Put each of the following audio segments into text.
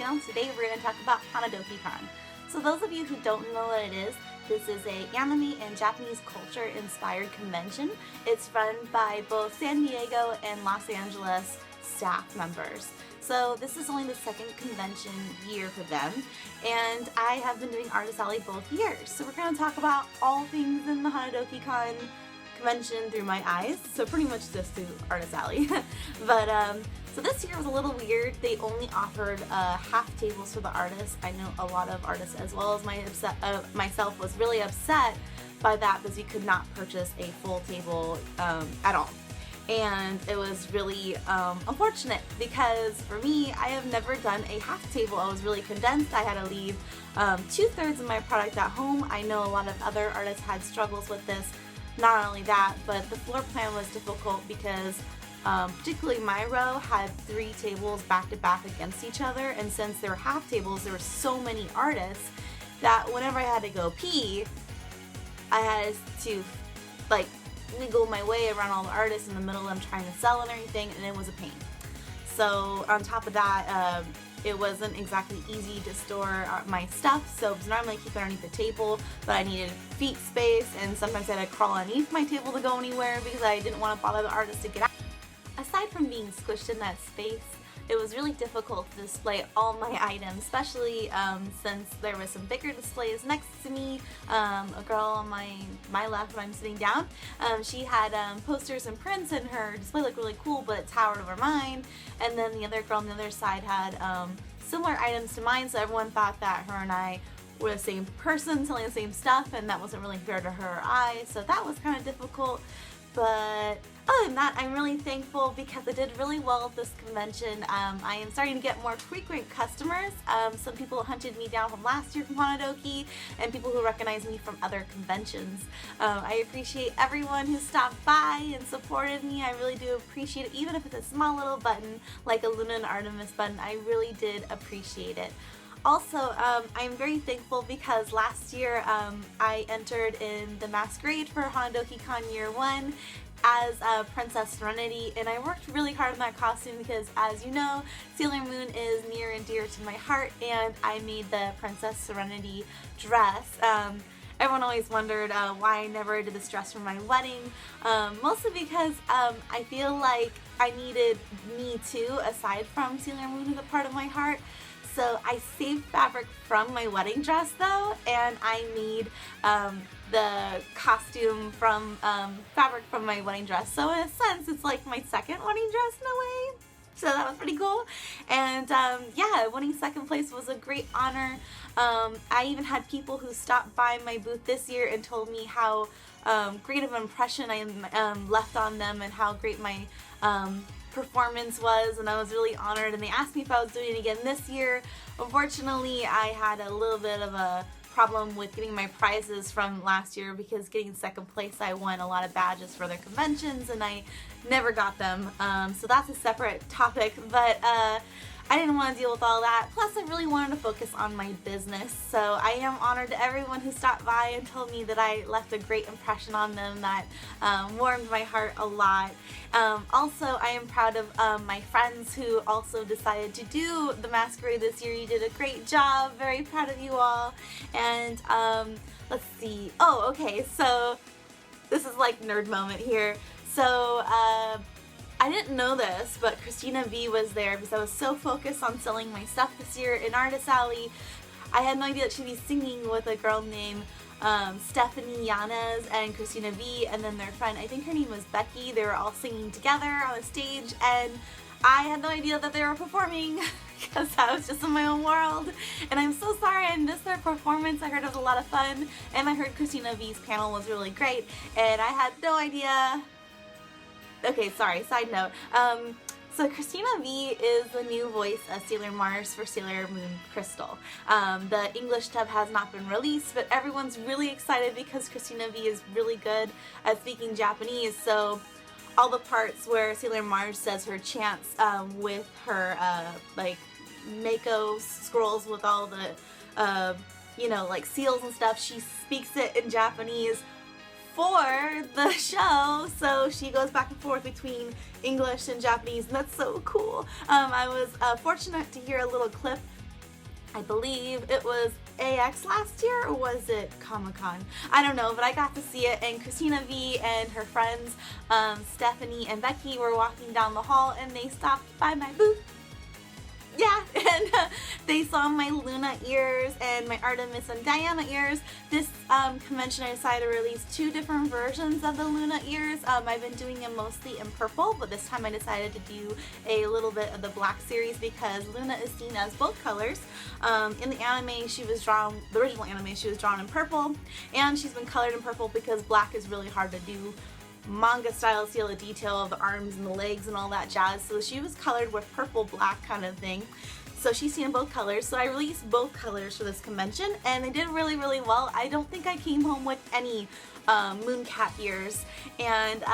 channel. Today we're going to talk about Hanadoki Con. So those of you who don't know what it is, this is a anime and Japanese culture inspired convention. It's run by both San Diego and Los Angeles staff members. So this is only the second convention year for them, and I have been doing Artist Alley both years. So we're going to talk about all things in the Hanadoki Con convention through my eyes, so pretty much just through Artist Alley. So this year was a little weird. They only offered half tables for the artists. I know a lot of artists, as well as myself, was really upset by that because you could not purchase a full table at all. And it was really unfortunate because for me, I have never done a half table. I was really condensed. I had to leave 2/3 of my product at home. I know a lot of other artists had struggles with this. Not only that, but the floor plan was difficult because particularly my row had 3 tables back to back against each other, and since they were half tables, there were so many artists that whenever I had to go pee, I had to like wiggle my way around all the artists in the middle of them trying to sell and everything, and it was a pain. So on top of that, it wasn't exactly easy to store my stuff, so normally I keep it underneath the table, but I needed feet space, and sometimes I had to crawl underneath my table to go anywhere because I didn't want to bother the artist to get out. Aside from being squished in that space, it was really difficult to display all my items, especially since there was some bigger displays next to me. A girl on my left when I'm sitting down, she had posters and prints, and her display looked really cool, but it towered over mine. And then the other girl on the other side had similar items to mine, so everyone thought that her and I were the same person selling the same stuff, and that wasn't really fair to her or I, so that was kind of difficult. But other than that, I'm really thankful because I did really well at this convention. I am starting to get more frequent customers. Some people hunted me down from last year from Hanadoki, and people who recognize me from other conventions. I appreciate everyone who stopped by and supported me. I really do appreciate it, even if it's a small little button like a Luna and Artemis button. I really did appreciate it. Also, I'm very thankful because last year I entered in the masquerade for Hanadoki Con Year 1 as Princess Serenity, and I worked really hard on that costume because, as you know, Sailor Moon is near and dear to my heart, and I made the Princess Serenity dress. Everyone always wondered why I never did this dress for my wedding, mostly because I feel like I needed me too, aside from Sailor Moon as a part of my heart. So I saved fabric from my wedding dress though, and I made the costume from fabric from my wedding dress. So in a sense, it's like my second wedding dress in a way. So that was pretty cool. And yeah, winning second place was a great honor. I even had people who stopped by my booth this year and told me how great of an impression I left on them and how great my performance was, and I was really honored, and they asked me if I was doing it again this year. Unfortunately, I had a little bit of a problem with getting my prizes from last year because getting second place, I won a lot of badges for their conventions and I never got them, so that's a separate topic, but I didn't want to deal with all that. Plus, I really wanted to focus on my business. So I am honored to everyone who stopped by and told me that I left a great impression on them that warmed my heart a lot. Also, I am proud of my friends who also decided to do the masquerade this year. You did a great job. Very proud of you all. And let's see. Oh, okay. So this is like nerd moment here. So I didn't know this, but Christina V was there because I was so focused on selling my stuff this year in Artist Alley. I had no idea that she'd be singing with a girl named Stephanie Yanez and Christina V, and then their friend, I think her name was Becky. They were all singing together on a stage, and I had no idea that they were performing because I was just in my own world. And I'm so sorry I missed their performance. I heard it was a lot of fun, and I heard Christina V's panel was really great, and I had no idea. Okay, sorry, side note. So Christina V is the new voice of Sailor Mars for Sailor Moon Crystal. The English dub has not been released, but everyone's really excited because Christina V is really good at speaking Japanese, so all the parts where Sailor Mars says her chants with her like Mako scrolls with all the you know, like seals and stuff, she speaks it in Japanese for the show, so she goes back and forth between English and Japanese, and that's so cool. I was fortunate to hear a little clip I believe it was AX last year, or was it Comic-Con? I don't know, but I got to see it, and Christina V and her friends Stephanie and Becky were walking down the hall, and they stopped by my booth. Yeah, and they saw my Luna ears and my Artemis and Diana ears. This convention I decided to release 2 different versions of the Luna ears. I've been doing them mostly in purple, but this time I decided to do a little bit of the black series because Luna is seen as both colors. In the anime, she was drawn, the original anime, she was drawn in purple, and she's been colored in purple because black is really hard to do manga style, see all the detail of the arms and the legs and all that jazz. So she was colored with purple black kind of thing. So she's seen in both colors. So I released both colors for this convention, and they did really, really well. I don't think I came home with any mooncat ears, and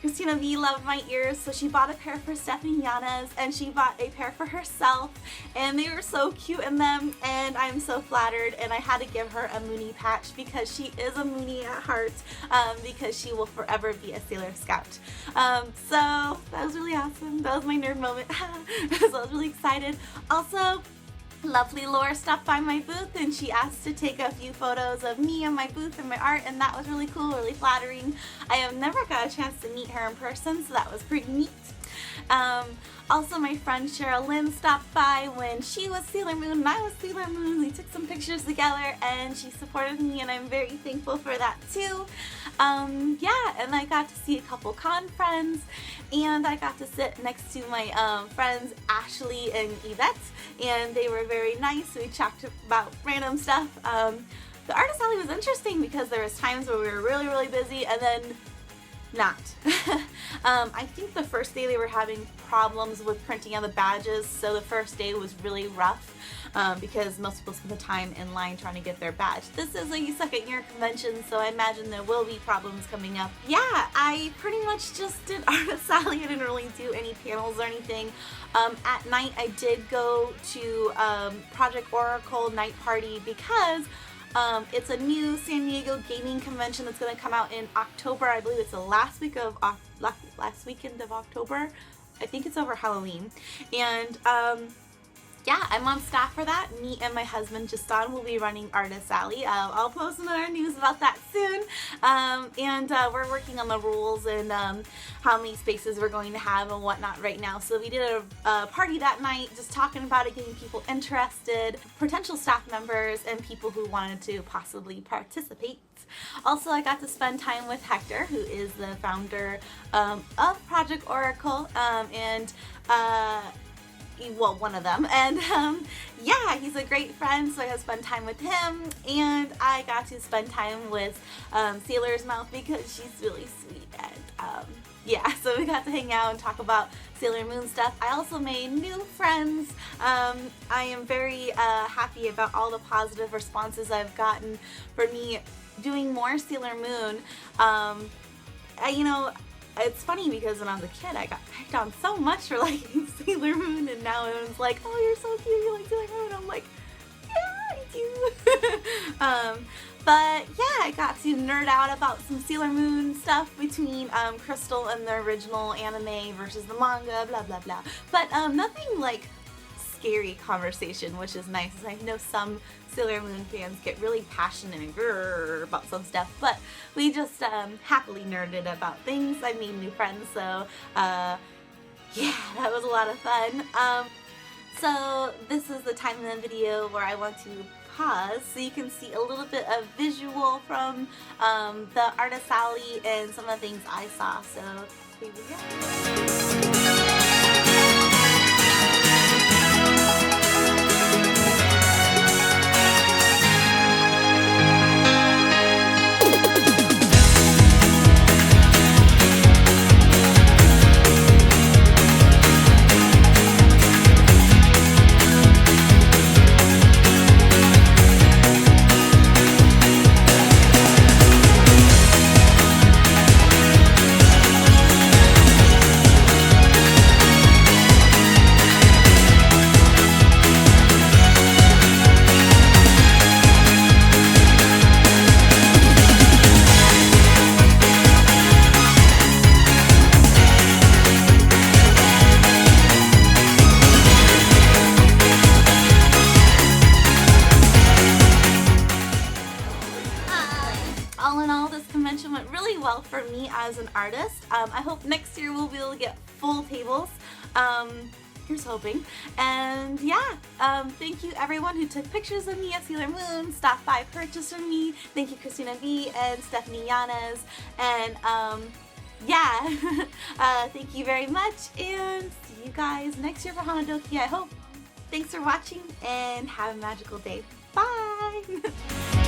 Christina V loved my ears, so she bought a pair for Stephanie Yanes, and she bought a pair for herself, and they were so cute in them, and I'm so flattered, and I had to give her a Mooney patch because she is a Mooney at heart, because she will forever be a Sailor Scout. So that was really awesome. That was my nerd moment. So I was really excited. Also, lovely Laura stopped by my booth, and she asked to take a few photos of me and my booth and my art, and that was really cool, really flattering. I have never got a chance to meet her in person, so that was pretty neat. Also, my friend Cheryl Lynn stopped by when she was Sailor Moon and I was Sailor Moon. We took some pictures together, and she supported me, and I'm very thankful for that too. Yeah, and I got to see a couple con friends, and I got to sit next to my friends Ashley and Yvette, and they were very nice. We talked about random stuff. The artist alley was interesting because there was times where we were really, really busy, and then not. I think the first day they were having problems with printing out the badges, so the first day was really rough because most people spend the time in line trying to get their badge. This is a second year convention, so I imagine there will be problems coming up. Yeah, I pretty much just did Artist Alley. I didn't really do any panels or anything. At night I did go to Project Oracle night party because it's a new San Diego gaming convention that's going to come out in October. I believe it's the last weekend of October. I think it's over Halloween. And yeah, I'm on staff for that. Me and my husband Justin will be running Artist Alley. I'll post another news about that soon. And we're working on the rules and how many spaces we're going to have and whatnot right now. So we did a party that night, just talking about it, getting people interested, potential staff members, and people who wanted to possibly participate. Also, I got to spend time with Hector, who is the founder of Project Oracle, and well, one of them, and yeah, he's a great friend, so I got to spend time with him, and I got to spend time with Sailor's Mouth because she's really sweet, and yeah, so we got to hang out and talk about Sailor Moon stuff. I also made new friends. I am very happy about all the positive responses I've gotten for me doing more Sailor Moon. You know, it's funny because when I was a kid, I got picked on so much for liking Sailor Moon, and now everyone's like, oh, you're so cute, you like Sailor Moon. I'm like, yeah, I do. But yeah, I got to nerd out about some Sailor Moon stuff between Crystal and the original anime versus the manga, blah, blah, blah. But nothing like scary conversation, which is nice. I know some Sailor Moon fans get really passionate and grrr about some stuff, but we just happily nerded about things. I made new friends, so yeah, that was a lot of fun. So this is the time in the video where I want to pause so you can see a little bit of visual from the Artist Alley and some of the things I saw. So here we go. all in all, this convention went really well for me as an artist. I hope next year we'll be able to get full tables. Here's hoping. And yeah, thank you everyone who took pictures of me at Sailor Moon, stopped by, purchased from me. Thank you Christina V and Stephanie Yanez. And yeah, thank you very much, and see you guys next year for Hanadoki, I hope. Thanks for watching, and have a magical day. Bye!